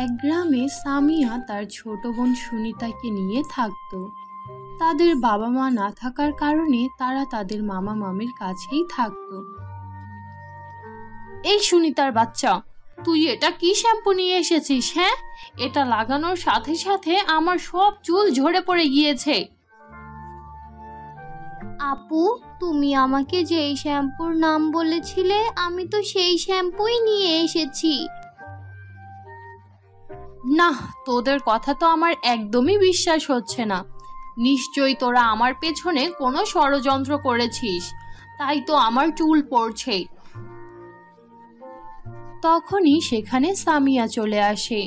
এক গ্রামে সামিয়া তার ছোট বোন সুনিতাকে নিয়ে থাকত। তাদের বাবা মা না থাকার কারণে তারা তাদের মামা মামির কাছেই থাকত। এই সুনিতার বাচ্চা, তুই এটা কি শ্যাম্পু নিয়ে এসেছিস? হ্যাঁ, এটা লাগানোর সাথে সাথে আমার সব চুল ঝরে পড়ে গিয়েছে। আপু, তুমি আমাকে যেই শ্যাম্পুর নাম বলেছিলে আমি তো সেই শ্যাম্পুই নিয়ে এসেছি। না, তোদের কথা তো আমার একদমই বিশ্বাস হচ্ছে না। নিশ্চয়ই তোরা আমার পেছনে কোনো ষড়যন্ত্র করেছিস, তাই তো আমার চুল পড়ছে। তখনই সেখানে সামিয়া চলে আসে।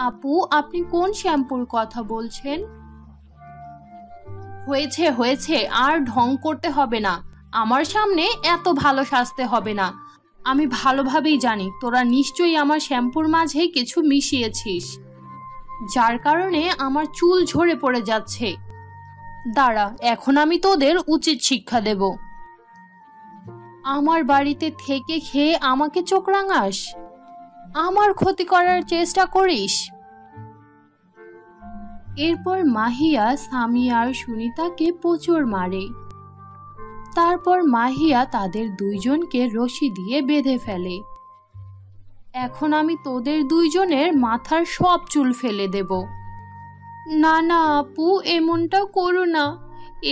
আপু, আপনি কোন শ্যাম্পুর কথা বলছেন? হয়েছে হয়েছে, আর ঢং করতে হবে না। আমার সামনে এত ভালো সাজতে হবে না। আমি ভালোভাবেই জানি তোরা নিশ্চয়ই আমার শ্যাম্পুর মাঝে কিছু মিশিয়েছিস, যার কারণে আমার চুল ঝরে পড়ে যাচ্ছে। দাঁড়া, এখন আমি তোদের উচিত শিক্ষা দেব। আমার বাড়িতে থেকে খেয়ে আমাকে চোখ রাঙাস, আমার ক্ষতি করার চেষ্টা করিস। এরপর মাহিয়া সামিয়া আর সুনিতাকে প্রচুর মারে। তারপর মাহিয়া তাদের দুইজনকে রশি দিয়ে বেঁধে ফেলে। এখন আমি তোদের দুইজনের মাথার সব চুল ফেলে দেব। না না আপু, এমনটা করো না।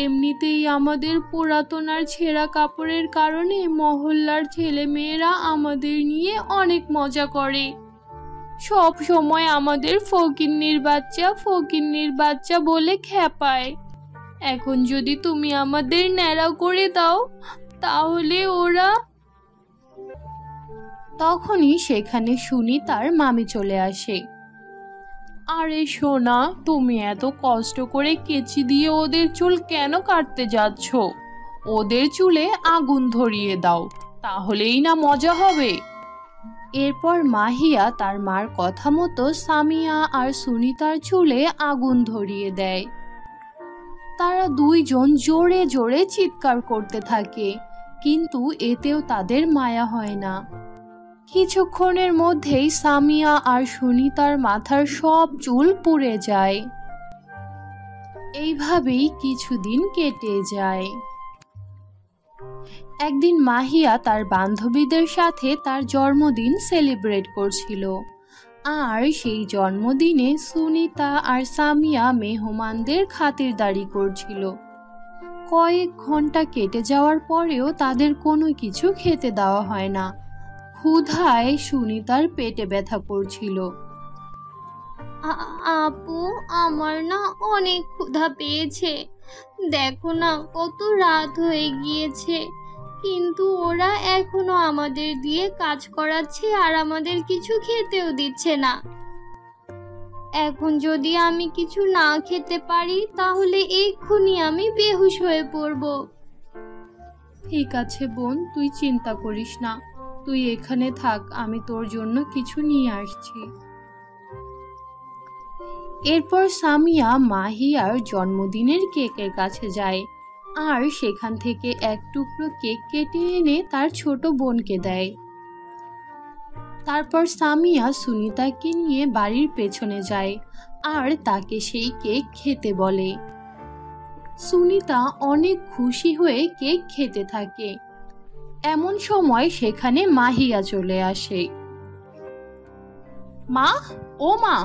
এমনিতেই আমাদের পুরাতন আর ছেঁড়া কাপড়ের কারণে মহল্লার ছেলে মেয়েরা আমাদের নিয়ে অনেক মজা করে। সব সময় আমাদের ফকিন্নির বাচ্চা বলে খেপায়। এখন যদি তুমি আমাদের ন্যাড়া করে দাও তাহলে ওরা। তখনই সেখানে সুনিতার মামি চলে আসে। আরে সোনা, তুমি এত কষ্ট করে কেচি দিয়ে ওদের চুল কেন কাটতে যাচ্ছ? ওদের চুলে আগুন ধরিয়ে দাও, তাহলেই না মজা হবে। এরপর মাহিয়া তার মার কথা মতো সামিয়া আর সুনিতার চুলে আগুন ধরিয়ে দেয়। তারা দুইজন জোরে জোরে চিৎকার করতে থাকে, কিন্তু এতেও তাদের মায়া হয় না। কিছুক্ষণের মধ্যেই সামিয়া আর সুনিতার মাথার সব চুল পুড়ে যায়। এইভাবেই কিছুদিন কেটে যায়। একদিন মাহিয়া তার বান্ধবীদের সাথে তার জন্মদিন সেলিব্রেট করছিল, আর সেই জন্মদিনে সুনিতা আর সামিয়া মেহমানদের খাতিরদারি করছিল। কয়েক ঘন্টা কেটে যাওয়ার পরেও তাদের কোনো কিছু খেতে দেওয়া হয় না। ক্ষুধায় সুনিতার পেটে ব্যথা করছিল। আপু, আমার না অনেক ক্ষুধা পেয়েছে। দেখো না, কত রাত হয়ে গিয়েছে, কিন্তু ওরা এখনো আমাদের দিয়ে কাজ করাচ্ছে আর আমাদের কিছু খেতেও দিচ্ছে না। এখন যদি আমি কিছু না খেতে পারি তাহলে এক্ষুনি আমি বেহুশ হয়ে পড়ব। ঠিক আছে বোন, তুই চিন্তা করিস না। তুই এখানে থাক, আমি তোর জন্য কিছু নিয়ে আসছি। এরপর সামিয়া মাহিয়ার জন্মদিনের কেকের কাছে যায়, আর সেখান থেকে এক টুকরো কেক কেটে এনে তার ছোট বোনকে দেয়। তারপর সামিয়া সুনিতাকে নিয়ে বাড়ির পেছনে যায় আর তাকে সেই কেক খেতে বলে। সুনিতা অনেক খুশি হয়ে কেক খেতে থাকে। এমন সময় সেখানে মাহিয়া চলে আসে। মা, ও মা,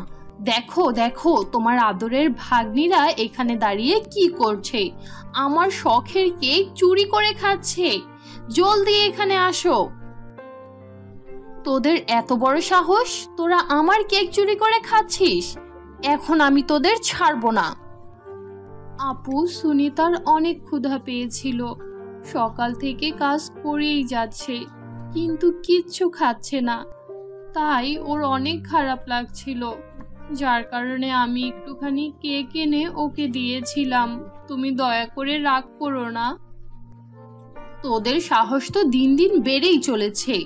দেখো দেখো, তোমার আদরের ভাগ্নিরা এখানে দাঁড়িয়ে কি করছে? আমার শখের কেক চুরি করে খাচ্ছে। জলদি এখানে আসো। তোদের এত বড় সাহস, তোরা আমার কেক চুরি করে খাচ্ছিস? এখন আমি তোদের ছাড়বো না। আপু, সুনিতার অনেক ক্ষুধা পেয়েছিল, সকাল থেকে কাজ করেই যাচ্ছে, কিন্তু কিচ্ছু খাচ্ছে না। তাই ওর অনেক খারাপ লাগছিল, যার কারণে আমি একটুখানি কেক এনে ওকে দিয়েছিলাম। তুমি দয়া করে রাগ করো না। তোদের সাহস তো দিন দিন বেড়েই চলেছে।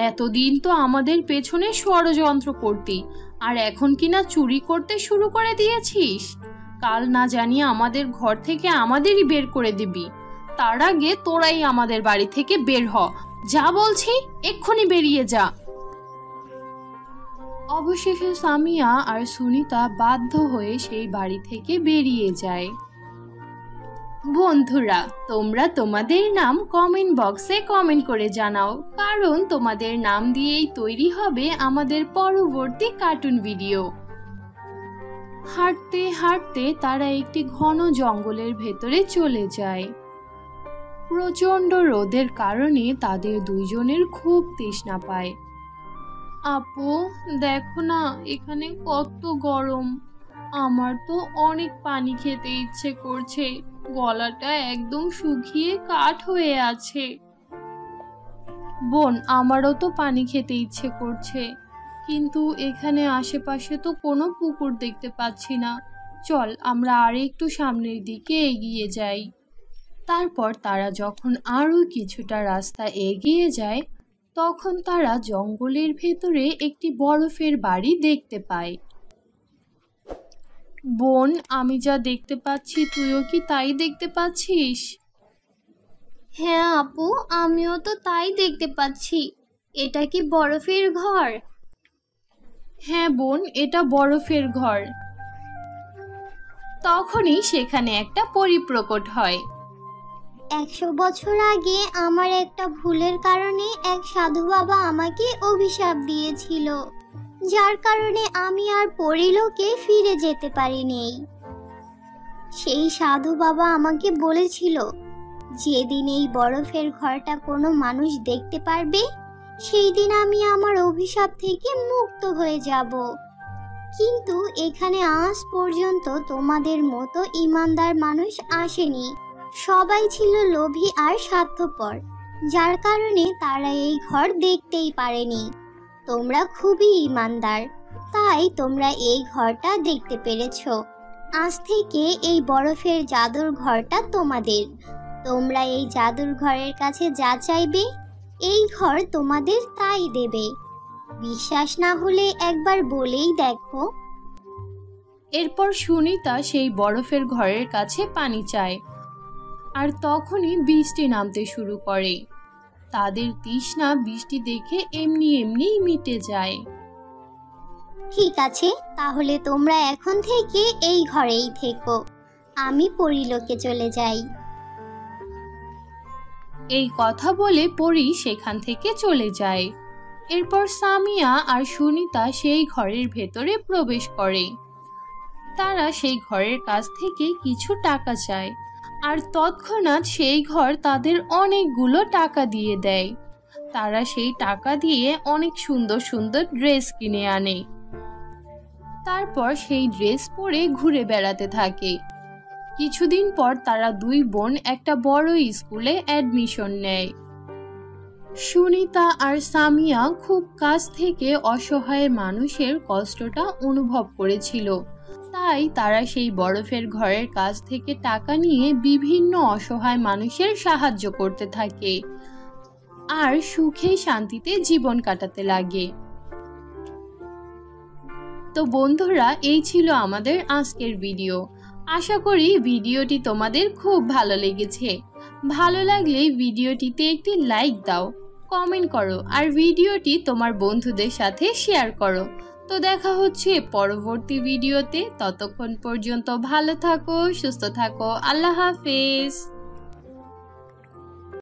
এতদিন তো আমাদের পেছনে ষড়যন্ত্র করতি, আর এখন কিনা চুরি করতে শুরু করে দিয়েছিস। কাল না জানি আমাদের ঘর থেকে আমাদেরই বের করে দিবি। তার আগে তোরাই আমাদের বাড়ি থেকে বের হ। যা বলছি, এক্ষুনি বেরিয়ে যা। অবশেষে সামিয়া আর সুনিতা বাধ্য হয়ে সেই বাড়ি থেকে বেরিয়ে যায়। বন্ধুরা, তোমরা তোমাদের নাম কমেন্ট বক্সে কমেন্ট করে জানাও, কারণ তোমাদের নাম দিয়েই তৈরি হবে আমাদের পরবর্তী কার্টুন ভিডিও। হাঁটতে হাঁটতে তারা একটি ঘন জঙ্গলের ভেতরে চলে যায়। প্রচণ্ড রোদের কারণে তাদের দুইজনের খুব তৃষ্ণা পায়। আপু, দেখো না এখানে কত গরম, আমার তো অনেক পানি খেতে ইচ্ছে করছে, গলাটা একদম শুকিয়ে কাঠ হয়ে আছে। বোন, আমারও তো পানি খেতে ইচ্ছে করছে, কিন্তু এখানে আশেপাশে তো কোনো পুকুর দেখতে পাচ্ছি না। চল আমরা আর একটু সামনের দিকে এগিয়ে যাই। তারপর তারা যখন আরও কিছুটা রাস্তা এগিয়ে যায়, তখন তারা জঙ্গলের ভেতরে একটি বরফের বাড়ি দেখতে পায়। বোন, আমি যা দেখতে পাচ্ছি তুইও কি তাই দেখতে পাচ্ছিস? হ্যাঁ আপু, আমিও তো তাই দেখতে পাচ্ছি। এটা কি বরফের ঘর? হ্যাঁ বোন, এটা বরফের ঘর। তখনই সেখানে একটা পরী প্রকট হয়। 100 বছর আগে আমার একটা ভুলের কারণে এক সাধু বাবা আমাকে অভিশাপ দিয়েছিল, যার কারণে আমি আর পরলোকে ফিরে যেতে পারিনি। সেই সাধু বাবা আমাকে বলেছিল, যেদিন এই বরফের ঘরটা কোনো মানুষ দেখতে পারবে, সেই দিন আমি আমার অভিশাপ থেকে মুক্ত হয়ে যাব। কিন্তু এখানে আজ পর্যন্ত তোমাদের মতো ইমানদার মানুষ আসেনি। সবাই ছিল লোভী আর স্বার্থপর, যার কারণে তারা এই ঘর দেখতেই পারেনি। তোমরা খুবই ইমানদার, তাই তোমরা এই ঘরটা দেখতে পেরেছো। আজ থেকে এই বরফের জাদুর ঘরটা তোমাদের। তোমরা এই জাদুর ঘরের কাছে যা চাইবে, এই ঘর তোমাদের তাই দেবে। বিশ্বাস না হলে একবার বলেই দেখো। এরপর সুনিতা সেই বরফের ঘরের কাছে পানি চায়, আর তখনই বৃষ্টি নামতে শুরু করে। তাদের তৃষ্ণা বৃষ্টি দেখে এমনি এমনিই মিটে যায়। ঠিক আছে, তাহলে তোমরা এখন থেকে এই ঘরেই থেকো, আমি পরলোকে চলে যাই। এই কথা বলে পরী সেখান থেকে চলে যায়। এরপর সামিয়া আর সুনিতা সেই ঘরের ভেতরে প্রবেশ করে। তারা সেই ঘরের কাছ থেকে কিছু টাকা চায়, আর তৎক্ষণাৎ সেই ঘর তাদের অনেকগুলো টাকা দিয়ে দেয়। তারা সেই টাকা দিয়ে অনেক সুন্দর সুন্দর ড্রেস কিনে আনে। তারপর সেই ড্রেস পরে ঘুরে বেড়াতে থাকে। কিছুদিন পর তারা দুই বোন একটা বড় স্কুলে অ্যাডমিশন নেয়। সুনিতা আর সামিয়া খুব কাছ থেকে অসহায় মানুষের কষ্টটা অনুভব করেছিল, তাই তারা সেই বরফের ঘরের কাছ থেকে টাকা নিয়ে বিভিন্ন অসহায় মানুষের সাহায্য করতে থাকে আর সুখে শান্তিতে জীবন কাটাতে লাগে। তো বন্ধুরা, এই ছিল আমাদের আজকের ভিডিও। আশা করি ভিডিওটি তোমাদের খুব ভালো লেগেছে। ভালো লাগলে ভিডিওটিতে একটি লাইক দাও, কমেন্ট করো আর ভিডিওটি তোমার বন্ধুদের সাথে শেয়ার করো। তো দেখা হচ্ছে পরবর্তী ভিডিওতে। ততক্ষণ পর্যন্ত ভালো থাকো, সুস্থ থাকো। আল্লাহ হাফেজ।